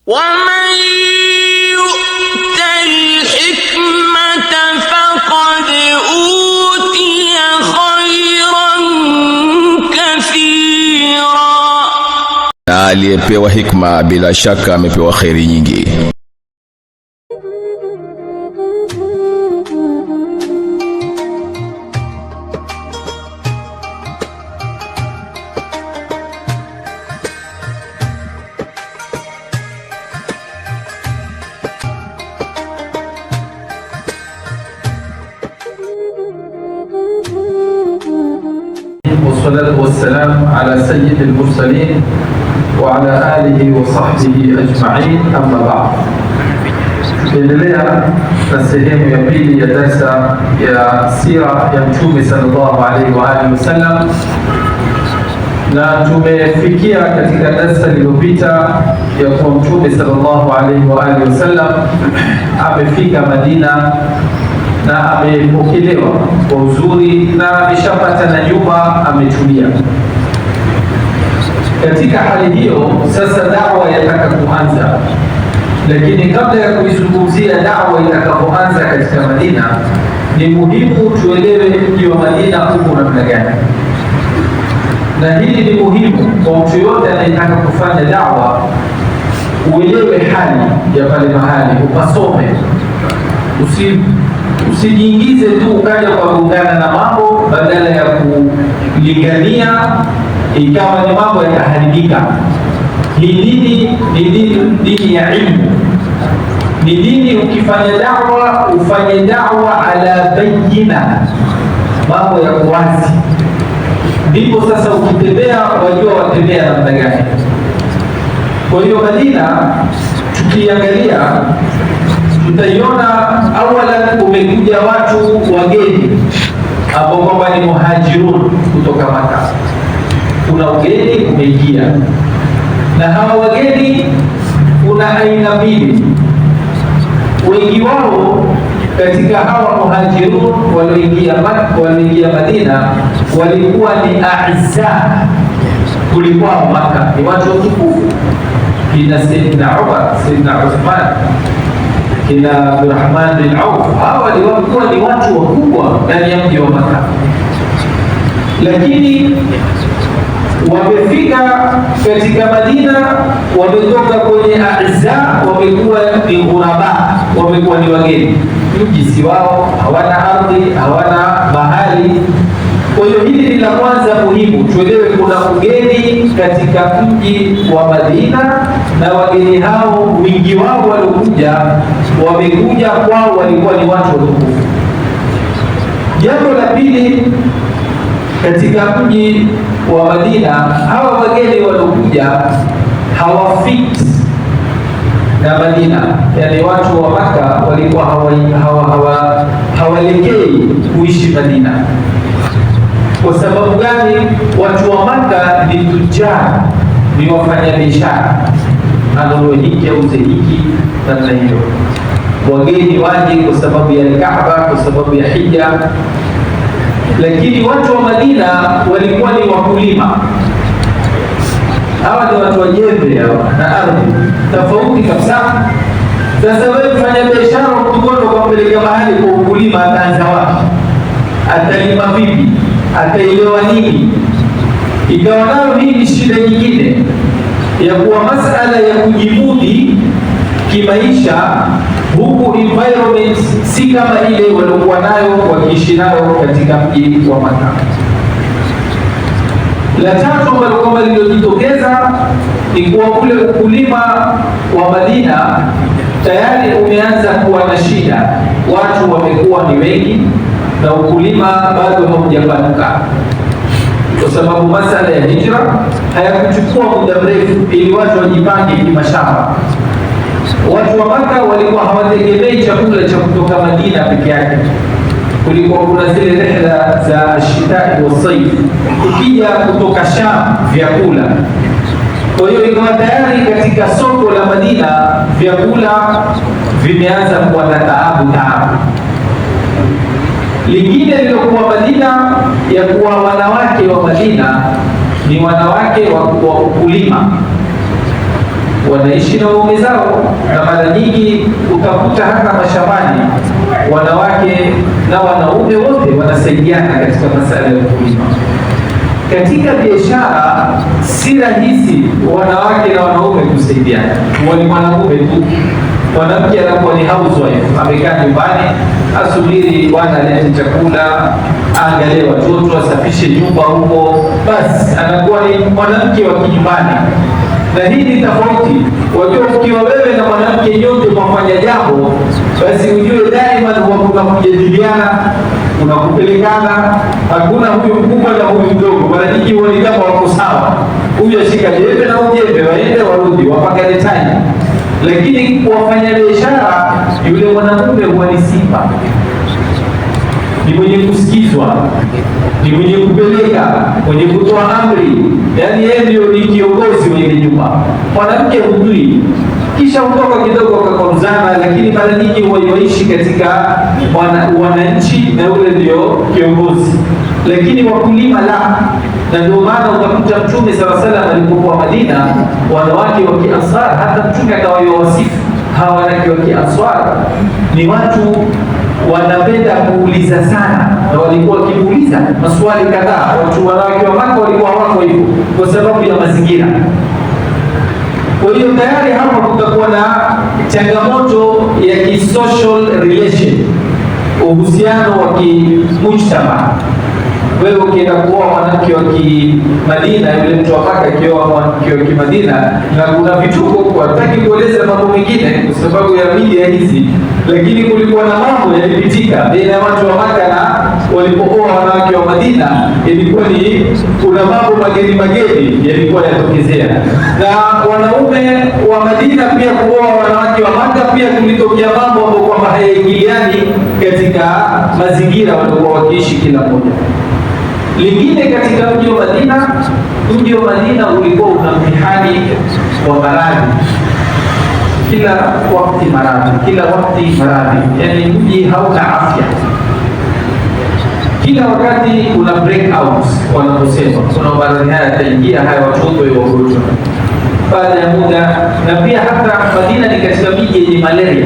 ومن يؤت الحكمة فقد أوتي خيرا كثيرا, na aliyepewa hikma bila shaka amepewa khairi nyingi. والصلاة والسلام على سيد المرسلين وعلى آله وصحبه أجمعين, أما بعد. Tuendelea na sehemu ya pili ya darsa ya sira ya Mtume sallallahu alaihi wa alihi wasallam, na tumefikia katika darsa iliyopita ya kuwa Mtume sallallahu alaihi wa alihi wasallam amefika Madina na amepokelewa kwa uzuri na ameshapata na nyumba ametulia. Katika hali hiyo sasa da'wa yataka kuanza, lakini kabla ya kuizungumzia da'wa itakapoanza katika Madina, ni muhimu tuelewe mji wa Madina uko namna gani, na hili ni muhimu kwa mtu yote anayetaka kufanya da'wa. Uelewe hali ya pale mahali, upasome, usijiingize tu ukaja ukagongana na mambo badala ya kulingania ikawa ni mambo yataharibika. Hii dini ya ilmu, ni dini. Ukifanya da'wa ufanye da'wa ala bayyina, mambo ya wazi, ndipo sasa ukitembea wajua watembea namna gani. Kwa hiyo Madina tukiangalia tutaiona awalan umekuja watu wageni ambao kwamba ni muhajirun kutoka Maka. Kuna ugeni umeingia, na hawa wageni kuna aina mbili. Wengi wao katika hawa muhajirun walioingia Madina walikuwa ni a'izza kulikuwa Maka, ni watu watukufu, kina Sayyidina Umar, Sayyidina Uthman, kina Abdurrahman bin Auf. Hawa walikuwa ni watu wakubwa ndani ya mji wa Maka, lakini wamefika katika Madina, wametoka kwenye a'izza, wamekuwa ni ghuraba, wamekuwa ni wageni. Mji si wao, hawana ardhi, hawana mahali. Kwa hiyo hili ni la kwanza muhimu, tuelewe kuna ugeni katika mji wa Madina, na wageni hao wingi wao waliokuja, wamekuja kwao walikuwa ni watu watukufu. Jambo la pili, katika mji wa Madina hawa wageni waliokuja hawafit na Madina, yani watu wa Maka walikuwa hawalekei kuishi Madina. Kwa sababu gani? Watu wa Maka ni tujari, ni wafanya biashara, anunue hiki auze hiki, namna hiyo. Wageni waje kwa sababu ya Kaaba, kwa sababu ya hija. Lakini watu wa Madina walikuwa ni wakulima. Hawa ni watu wa jembe na ardhi, tofauti kabisa. Sasa wewe mfanya biashara ukitoka kwa kupeleka mahali kwa ukulima, ataanza wapi? Atalima vipi? Ataelewa nini? Ikawa nayo hii ni shida nyingine ya kuwa masala ya kujimudi kimaisha, huku environment si kama ile waliokuwa nayo wakiishi nayo katika mji wa Maka. La tatu ambalo kwamba lililojitokeza ni kuwa ule ukulima wa Madina tayari umeanza kuwa na shida, watu wamekuwa ni wengi na ukulima bado haujapanuka, kwa sababu masala ya hijra hayakuchukua muda mrefu ili watu wajipange kimashamba. Watu wa Maka walikuwa hawategemei chakula cha kutoka Madina peke yake, kulikuwa kuna zile rihla za shitai wa saif, ukija kutoka Sham vyakula. Kwa hiyo ikawa tayari katika soko la Madina vyakula vimeanza kuwa na taabu. Lingine lilokuwa Madina ya kuwa wanawake wa Madina ni wanawake wa ukulima. wanaishi na waume zao, na mara nyingi utakuta hata mashambani wanawake na wanaume wote wanasaidiana katika masuala ya kulima. Katika biashara si rahisi wanawake na wanaume kusaidiana, ni mwanamume tu. Mwanamke anakuwa ni housewife, amekaa nyumbani asubiri bwana alete chakula, aangalie watoto, asafishe nyumba huko, basi anakuwa ni mwanamke wa kinyumbani. Na hii ni tofauti. Wajua, ukiwa wewe na mwanamke nyote mwafanya jambo, basi ujue daima kuna kujadiliana, kuna kupelekana. Hakuna huyu mkubwa na huyu mdogo, mara nyingi wale kama wako sawa, huyu ashika jembe na ujembe, waende warudi, wapakane time. Lakini wafanya biashara, yule mwanamume huwa ni simba, ni mwenye kusikizwa, ni mwenye kupeleka, mwenye kutoa amri, yaani yeye ndio ni kiongozi wa ile nyumba. Mwanamke hujui, kisha utoka kidogo akakoruzana, lakini mara nyingi waishi katika wananchi na yule ndio kiongozi, lakini wakulima la. Na ndio maana utakuta Mtume sallallahu alaihi wasallam alipokuwa Madina, wanawake wa Kiansar, hata Mtume akawasifu hawa wanawake wa Kiansar ni watu wanapenda kuuliza sana, na walikuwa wakiuliza maswali kadhaa. Watu wanawake wa Maka walikuwa hawako hivyo kwa sababu ya mazingira. Kwa hiyo tayari hapa kutakuwa na changamoto ya kisocial relation, uhusiano wa kimujtama. Wewe ukienda kuoa mwanamke wa Kimadina, yule mtu wa Maka akioa mwanamke wa Kimadina, na kuna vituko kwa hataki kueleza mambo mengine kwa sababu ya media hizi, lakini kulikuwa na mambo yalipitika baina ya watu wa Maka na walipooa wanawake wa Madina. Ilikuwa ni kuna mambo mageni yalikuwa yatokezea, na wanaume wa Madina pia kuoa wanawake wa Maka, pia kulitokea mambo ambayo kwamba hayaingiliani katika mazingira walikuwa wakiishi kila mmoja. Lingine katika mji wa Madina ulikuwa una mtihani wa maradhi, kila wakati maradhi, yani mji hauna afya, kila wakati kuna breakout, wanaposema kuna maradhi haya yataingia, haya watoto wagonjwa baada ya muda. Na pia hata Madina ni katika miji yenye malaria,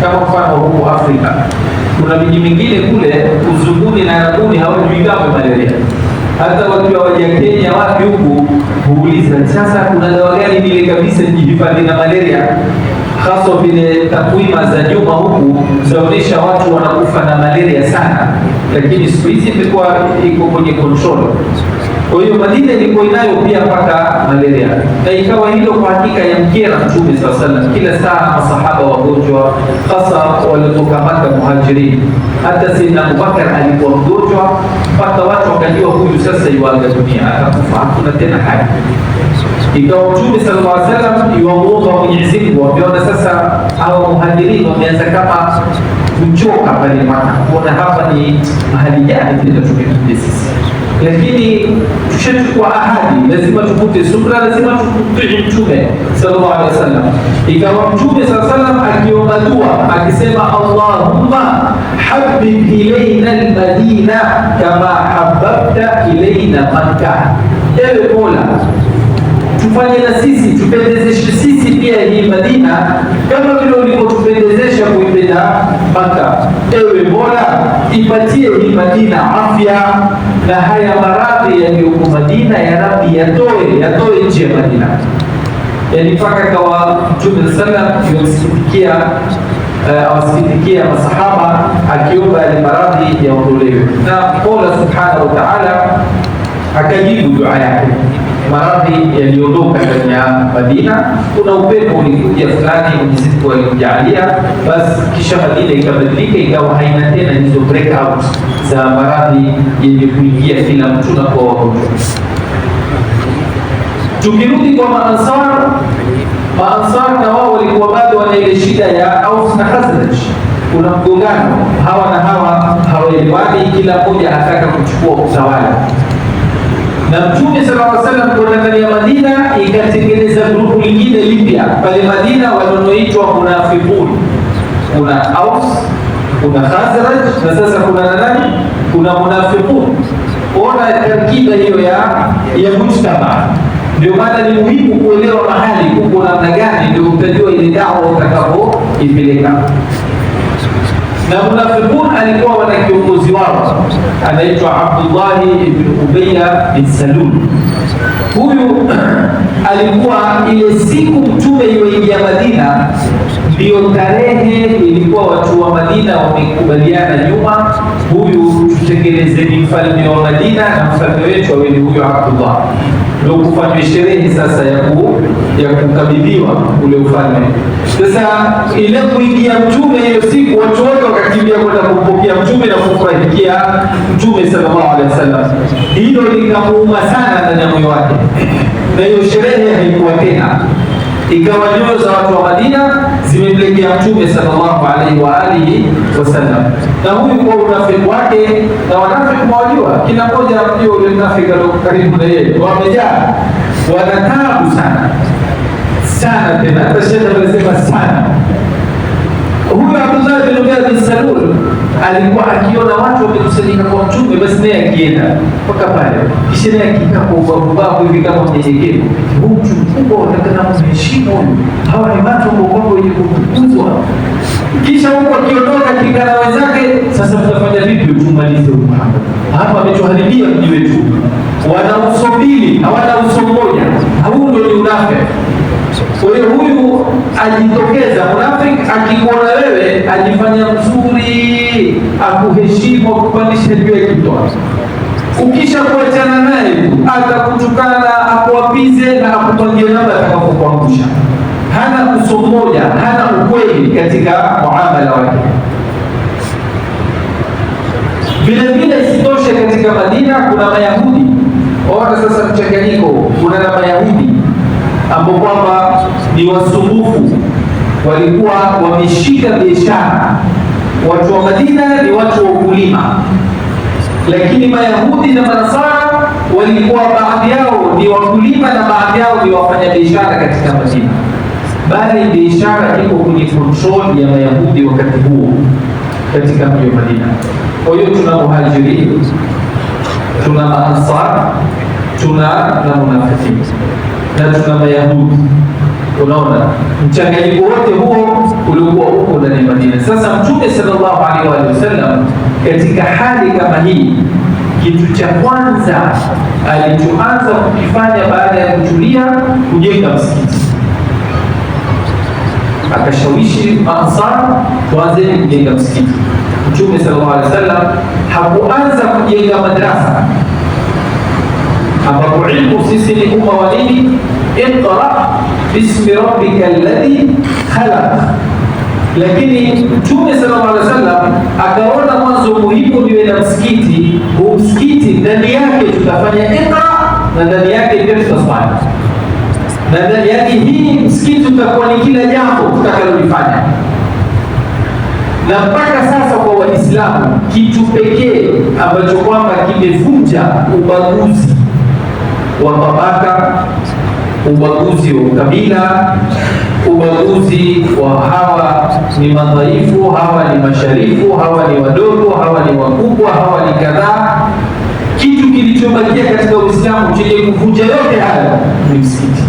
kama mfano huko Afrika kuna miji mingine kule Uzunguni na Arabuni hawajui kama malaria. Hata wakiwa waja Kenya wapi huku huuliza, sasa kuna dawa gani vile kabisa jihifadhi na malaria, hasa vile takwimu za nyuma huku zaonesha watu wanakufa na malaria sana, lakini siku hizi imekuwa iko kwenye control. Kwa hiyo Madina ilikuwa inayo pia mpaka malaria, na ikawa hilo kwa hakika ya mkera Mtume sallallahu alaihi wasallam. Kila saa masahaba wagonjwa, hasa walitoka Maka muhajirin. Hata Sayyidina Abubakar alikuwa mgonjwa mpaka watu wakajua huyu sasa yuaga dunia, atakufa, hakuna tena hai. Ikawa Mtume sallallahu alaihi wasallam yuomba Mwenyezi Mungu, wameona sasa hao muhajirin wameanza kama kuchoka pale Maka, kuona hapa ni mahali gani tena tumekuja sisi, lakini tushachukua ahadi, lazima tukute subra, lazima tukutii Mtume sallallahu alaihi wasallam. Ikawa Mtume sallallahu alaihi wasallam akiomba dua akisema, Allahumma habib ilaina almadina kama habbabta ilaina Makkah, ewe Mola tufanye na sisi, tupendezeshe sisi pia hii Madina kama vile ulivyotupendezesha kuipenda Maka. Ewe Mola, ipatie hii Madina afya, na haya maradhi yaliyoko Madina ya Rabbi yatoe nje ya Madina. Yani mpaka kawa Mtume sallam awasikitikia masahaba akiomba yale maradhi yaondolewe, na Mola subhanahu wa ta'ala akajibu dua yake. Maradhi yaliondoka ndani ya Madina. Kuna upepo ulikuja fulani, Mwenyezi Mungu alimjalia, basi kisha Madina ikabadilika, ikawa haina tena hizo breakout za maradhi yenye kuingia kila mtu na kwa wagonjwa. Tukirudi kwa Maansar na wao walikuwa bado wana ile shida ya Aus na Khazraj. Kuna mgongano, hawa na hawa hawaelewani, kila mmoja anataka kuchukua utawala. Na Mtume sallallahu alaihi wasallam kwa ndani ya Madina ikatengeneza grupu lingine lipya pale Madina wanaoitwa munafiqun. Kuna Aus, kuna Khazraj, na sasa kuna nani? Kuna munafiqun. Ona tarkiba hiyo ya mujtama. Ndio maana ni muhimu kuelewa mahali kuko namna gani, ndio utajua ile dawa utakapoipeleka. Na munafiqun alikuwa wana kiongozi wao anaitwa Abdullah ibn Ubayya bin Salul. Huyu alikuwa ile siku mtume yuingia Madina, ndio tarehe ilikuwa watu wa Madina wamekubaliana nyuma, huyu tutekelezeni mfalme wa Madina na mfalme wetu awe ni huyo Abdullah. Ndio kufanywa sherehe sasa ya kukabidhiwa ule ufalme. Sasa ile kuingia mtume hiyo siku, watu wote wakakimbia kwenda kumpokea mtume na kufurahikia mtume sallallahu alaihi wasallam. Hilo likamuuma sana ndani ya moyo wake, na hiyo sherehe haikuwa tena, ikawa nyoyo za watu wa Madina zimemlekea mtume sallallahu alaihi wa alihi wasallam. Na huyu kwa unafiki wake, na wanafiki mwajua, kila mmoja anajua ule mnafiki alio karibu na yeye, wamejaa, wanatabu sana sana, tena hata shekhe anasema sana. Huyu Abdullah bin Ubayy bin Salul alikuwa akiona watu wamekusanyika kwa mtume, basi naye akienda mpaka pale, kisha naye akikaa kwa ubavu hivi kama mnyenyekevu. Huyu mtu mkubwa watakana mheshimu huyu, hawa ni watu ambao wenye kutukuzwa. Kisha huko akiondoka kikana wenzake, sasa tutafanya vipi tumalize huyu Muhammad? Hapa ametuharibia mji wetu, wana uso mbili, hawana uso mmoja. Huu ndio ni unafiki. Kwa hiyo huyu ajitokeza munafiki, akikuona wewe ajifanya mzuri, akuheshimu, akupandisha juu ya kitu. Ukisha kuachana naye atakutukana, akuapize na akupangie namna atakapokuangusha. Hana uso mmoja, hana ukweli katika muamala wake. Vile vile isitoshe, katika Madina kuna Mayahudi. Ona sasa mchanganyiko, kuna na Mayahudi ambao kwamba ni wasumbufu, walikuwa wameshika biashara. Watu wa Madina ni watu wa ukulima, lakini Mayahudi na Manasara walikuwa baadhi yao ni wakulima na baadhi yao ni wafanya biashara katika Madina, bali biashara iko kwenye control ya Mayahudi wakati huo katika mji wa Madina. Kwa hiyo tuna Muhajirin, tuna Ansar, tuna na Munafiqin na tuna Mayahudi. Unaona mchanganyiko wote huo ulikuwa huko ndani ya Madina. Sasa Mtume sallallahu alaihi wasallam katika hali kama hii, kitu cha kwanza alichoanza kukifanya baada ya kutulia, kujenga msikiti. Akashawishi Ansar tuanze kujenga msikiti. Mtume sallallahu alaihi wasallam hakuanza kujenga madrasa ambapo ilmu sisi ni umma wa nini? Iqra bismi rabbika alladhi khalaq. Lakini Mtume sallallahu alaihi wasallam akaona mwanzo muhimu niwe na msikiti. Huu msikiti ndani yake tutafanya iqra, na ndani yake pia tutaswali, na ndani yake hii msikiti utakuwa ni kila jambo tutakalolifanya. Na mpaka sasa kwa Waislamu, kitu pekee ambacho kwamba kimevunja ubaguzi wa tabaka, ubaguzi wa ukabila, ubaguzi wa hawa ni madhaifu, hawa ni masharifu, hawa ni wadogo, hawa ni wakubwa, hawa ni kadhaa. Kitu kilichobakia katika Uislamu chenye kuvunja yote haya ni msikiti.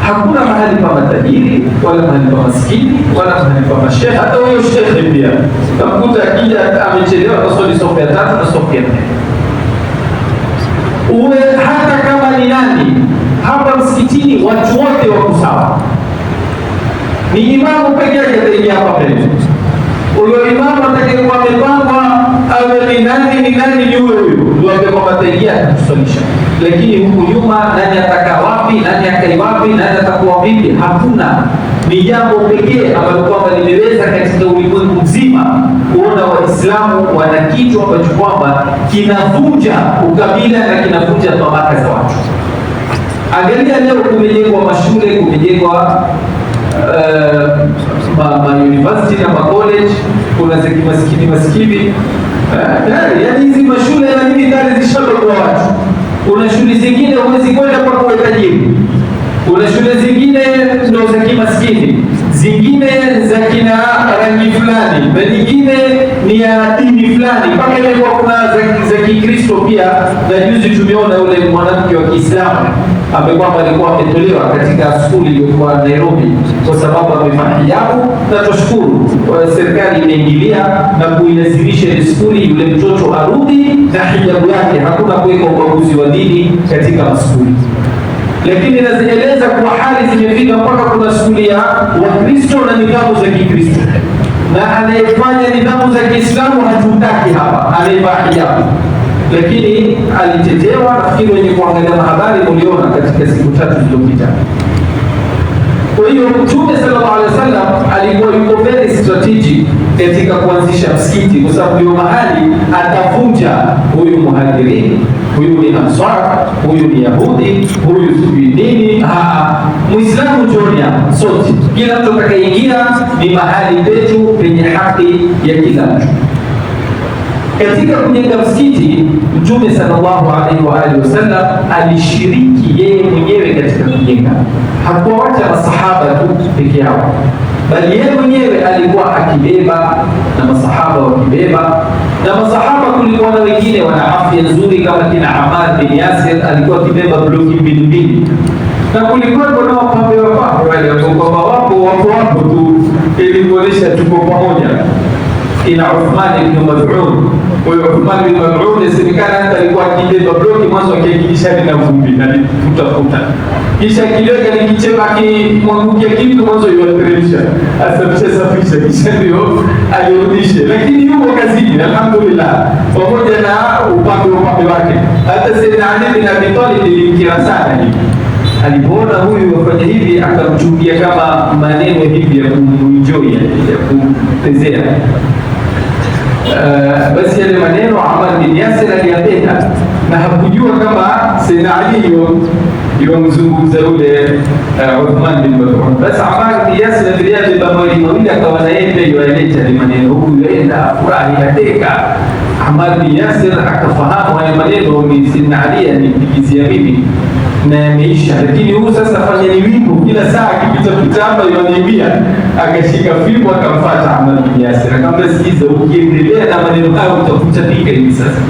Hakuna mahali pa matajiri wala mahali pa maskini wala mahali pa mashehe. Hata huyo shehe pia utakuta akija amechelewa kuswali sofu ya 3 na sofu ya 4. Uwe hata kama ni nani hapa msikitini, watu wote wako sawa. Ni imamu pekee yake ataingia hapa mbele. Huyo imamu atakayekuwa amepangwa awe ni nani ni huyo ndio ambaye ataingia kutusalisha. Lakini huku nyuma, nani atakaa wapi, nani akai wapi, nani atakuwa vipi, hakuna. Ni jambo pekee ambalo kwamba limeweza katika ulimwengu mzima kuona Waislamu wana kitu ambacho kwamba kinavunja ukabila na kinavunja tabaka za watu. Angalia leo kumejengwa mashule, kumejengwa university na college, kuna za maskini. Yaani hizi mashule na nini tayari zishakuwa watu. Kuna shule zingine huwezi kwenda kwa kuwatajiri. Kuna shule zingine ndo za kimaskini, zingine za kina rangi fulani, na nyingine ni ya dini fulani, mpaka ile kuna za Kikristo pia, na juzi tumeona yule mwanamke wa Kiislamu ambaye kwamba alikuwa ametolewa katika skuli iliyokuwa Nairobi kwa sababu amevaa hijabu, na tushukuru serikali imeingilia na kuilazimisha ile skuli yule mtoto arudi na hijabu yake, hakuna kuweka ubaguzi wa dini katika maskuli. Lakini nazieleza kuwa hali zimefika mpaka kuna skuli ya Wakristo na nidhamu za Kikristo, na anayefanya nidhamu za Kiislamu hatutaki hapa, anayevaa hijabu. Lakini alitetewa, nafikiri wenye kuangalia habari muliona katika siku 3 zilizopita. Kwa hiyo Mtume sallallahu alaihi wasallam alikuwa yuko very strategic katika kuanzisha msikiti, kwa sababu ndio mahali atavunja huyu muhajirini, huyu ni Ansar, huyu ni Yahudi, huyu sijui nini. Muislamu joni hapa sote, kila mtu atakayeingia ni mahali petu penye haki ya kila mtu. Katika kujenga msikiti Mtume sallallahu alaihi wa alihi wasallam alishiriki yeye mwenyewe katika kujenga. Hakuwacha masahaba tu peke yao, bali yeye mwenyewe alikuwa akibeba na masahaba wakibeba, na masahaba kulikuwa na wengine wana afya nzuri kama kina Ammar bin Yasir, alikuwa akibeba bloki mbili, na kulikuwa na wapambe wale ambao wapo tu ili kuonesha tuko pamoja. Ina Uthman ibn Maz'un. Huyo Uthman ibn Maz'un yasemekana hata alikuwa akibeba bloki mwanzo akiingilisha na vumbi na kutafuta, kisha kidogo alikichema akimwangukia kitu mwanzo yuateremsha asafisha kisha ndio alirudishe, lakini yuko kazini alhamdulillah, pamoja na upambe wake. Hata Sayyidina Ali bin Abi Talib ilimkira sana hivi, alipoona huyu wafanya hivi akamchukia kama maneno hivi ya kuenjoy ya kupezea. Basi yale maneno Ammar bin Yasir aliyapenda na hakujua kama Sayyidina Ali yomzungumza yule Uthman bin Maz'un. Basi Ammar bin Yasir aliyabeba mawili akawa na yeye pia yaleta maneno, huyu yenda furahi ateka. Ammar bin Yasir akafahamu haya maneno ni Sayyidina Ali anipigizia mimi na yameisha, lakini huyu sasa fanya ni wimbo kila saa akipita hapa yaniambia. Akashika fimbo akamfuata Ammar bin Yasir akamwambia, sikiza, ukiendelea na maneno hayo utakutabika hivi sasa.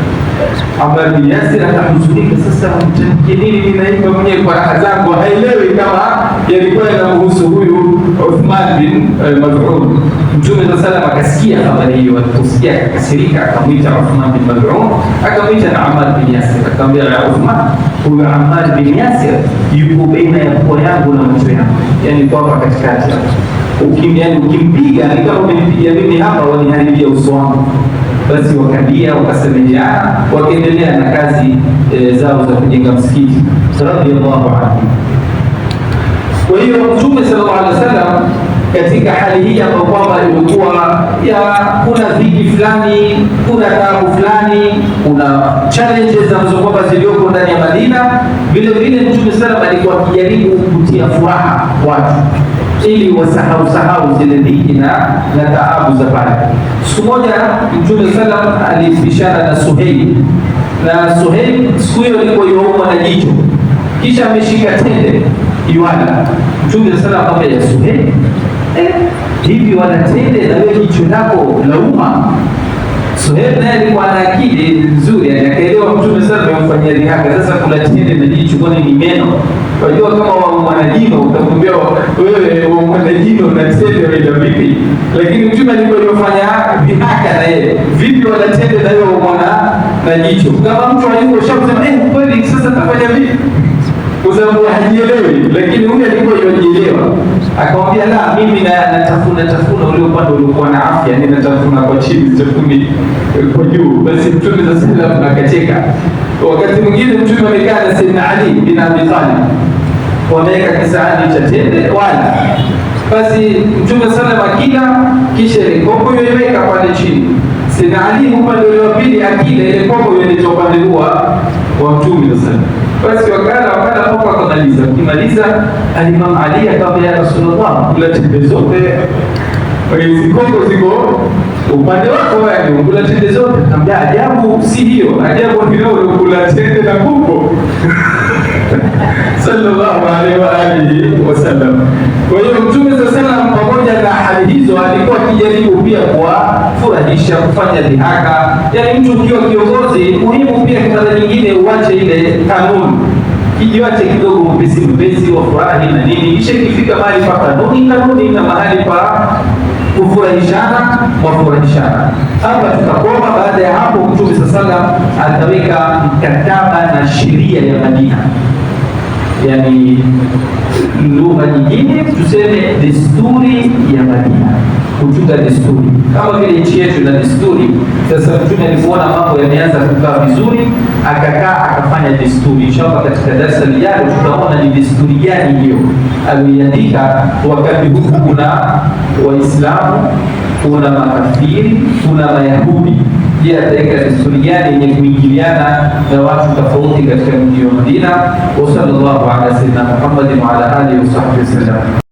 Ammar bin Yasir akahuzunika, sasa mtamkie nini ninaimba mwenyewe kwa raha zangu, haelewi kama yalikuwa yanamhusu huyu Uthman bin Maz'un. Mtume sallallahu alaihi wasallam akasikia habari hiyo, aliposikia akakasirika, akamwita Uthman bin Maz'un, akamwita na Ammar bin Yasir akamwambia, ya Uthman, huyu Ammar bin Yasir yuko baina ya pua yangu na macho yangu, yani kwamba katikati. Ukimpiga ni kama umenipiga mimi hapa, waniharibia uso wangu. Basi wakalia, wakasemejana, wakaendelea na kazi zao za kujenga msikiti radhiyallahu anhu. Kwa hiyo Mtume sallallahu alaihi wasallam katika hali hii ambayo kwamba ilikuwa kuna dhiki fulani, kuna taabu fulani, kuna challenges ambazo kwamba zilioko ndani ya Madina, vile vile Mtume sallallahu alikuwa akijaribu kutia furaha watu ili wasahau zile dhiki na taabu za pale. Siku moja Mtume sallallahu alipishana na Suhail, na Suhail siku hiyo alikuwa yuaumwa na jicho, kisha ameshika tende iwala. Mtume sallallahu akamwambia, ya Suhail, hivi wala tende na wewe jicho lako lauma? Suhail naye alikuwa na akili nzuri, akaelewa Mtume sallallahu amemfanyia dhihaka. Sasa kula tende na jicho kwani ni meno? Unajua kama wa mwanajino utamwambia wewe wa mwanajino na tende wewe vipi? Lakini Mtume alikuwa yofanya dhihaka na yeye, vipi wala tende na wewe mwana na jicho? Kama mtu alikuwa shamsema kweli sasa tafanya vipi? Kwa sababu hajielewi, lakini huyu alikuwa yojielewa. Akamwambia, la, mimi natafuna ule upande uliokuwa na afya, ninatafuna kwa chini, sitafuni kwa juu. Basi Mtume sallallahu alaihi wasallam akacheka. Wakati mwingine Mtume amekaa na Sayyidina Ali bin Abi Talib, wameweka kisahani cha tende wala. Basi Mtume sallallahu alaihi wasallam akila, kisha ile kopo yoiweka pale chini. Sayyidina Ali upande ule wa pili akila, ile kopo yoileta upande wa Mtume sallallahu. Basi wakala poka akamaliza. Ukimaliza Imam Ali akamwambia, ya Rasulullah, kula tende zote, hizi kopo ziko upande wako wewe, kula tende zote. Akamwambia, ajabu si hiyo, ajabu ni wewe kula tende na kopo. Sallallahu alaihi wa alihi wasallam. Kwa hiyo Mtume sallallahu pamoja na hali hizo alikuwa akijaribu pia kuwafurahisha, kufanya dhihaka. Yani mtu ukiwa kiongozi, muhimu pia mara nyingine uache ile kanuni, kijiwache kidogo mpesi wa furahi na nini, kisha ikifika mahali pa kanuni na mahali pa kufurahishana, wafurahishana. Hapa tukakoma. Baada ya hapo, Mtume sallallahu ataweka mkataba na sheria ya Madina, yani lugha nyingine tuseme desturi ya Madina, kuchunga desturi kama vile nchi yetu na desturi. Sasa Mtume alipoona mambo yameanza kukaa vizuri, akakaa akafanya desturi. Inshallah katika darasa lijalo tutaona ni desturi gani hiyo aliandika. Wakati huu kuna Waislamu, kuna makafiri, kuna Mayahudi. Je, ataweka desturi gani yenye kuingiliana na watu tofauti katika mji wa Madina? Wa sallallahu ala sayyidina Muhammadin wa ala alihi wa sahbihi wasallam.